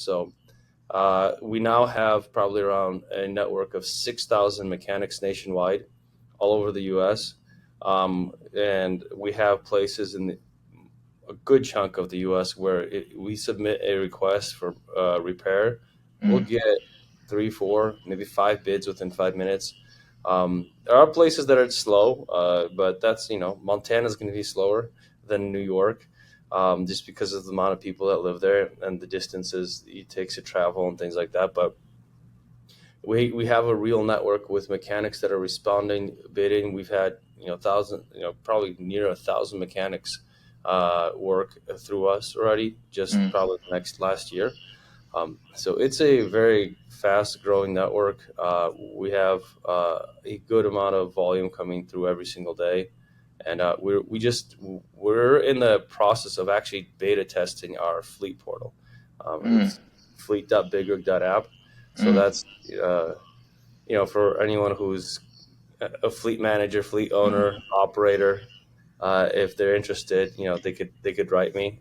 So we now have probably around a network of 6,000 mechanics nationwide, all over the U.S. And we have places in a good chunk of the U.S. where we submit a request for repair. We'll Mm. get three, four, maybe five bids within 5 minutes. There are places that are slow, but that's, Montana's going to be slower than New York, just because of the amount of people that live there and the distances it takes to travel and things like that. But we have a real network with mechanics that are responding, bidding. We've had thousand, probably near 1,000 mechanics work through us already, just Mm. probably the next last year. So it's a very fast growing network. We have a good amount of volume coming through every single day, and we're in the process of actually beta testing our fleet portal. Mm. It's fleet.bigrig.app. So Mm. that's uh, for anyone who's a fleet manager, fleet Mm. owner, operator, if they're interested, they could write me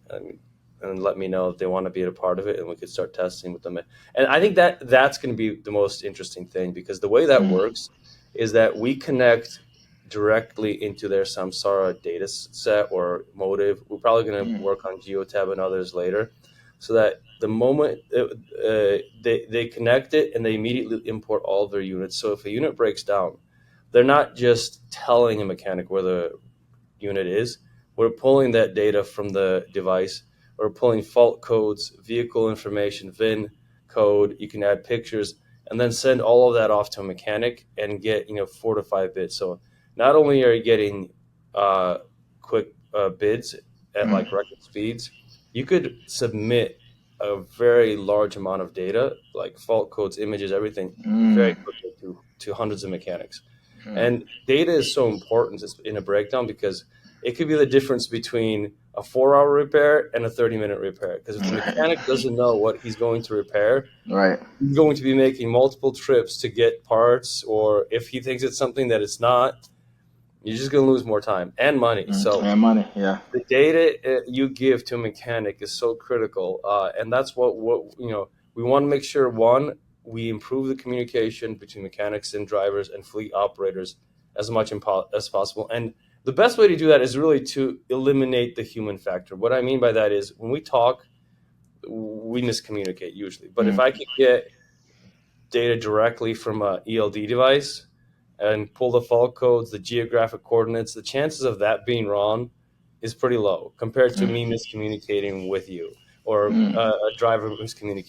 and let me know if they want to be a part of it, and we could start testing with them. And I think that that's going to be the most interesting thing, because the way that Mm. works is that we connect directly into their Samsara data set or Motive. We're probably going to Mm. work on Geotab and others later, so that the moment they connect it and they immediately import all of their units. So if a unit breaks down, they're not just telling a mechanic where the unit is. We're pulling that data from the device. We're pulling fault codes, vehicle information, VIN code. You can add pictures and then send all of that off to a mechanic and get 4 to 5 bids. So not only are you getting quick bids at Mm. like record speeds, you could submit a very large amount of data, like fault codes, images, everything, very Mm. quickly to hundreds of mechanics. Mm. And data is so important in a breakdown, because it could be the difference between a 4 hour repair and a 30-minute repair. Because if the mechanic doesn't know what he's going to repair, Right. he's going to be making multiple trips to get parts, or if he thinks it's something that it's not, you're just going to lose more time and money. Mm. So And money. Yeah. the data you give to a mechanic is so critical, and that's what we want to make sure. One, we improve the communication between mechanics and drivers and fleet operators as much as possible. And the best way to do that is really to eliminate the human factor. What I mean by that is, when we talk, we miscommunicate usually. But if Mm. I can get data directly from a ELD device and pull the fault codes, the geographic coordinates, the chances of that being wrong is pretty low compared to Mm. me miscommunicating with you, or Mm. a driver miscommunicating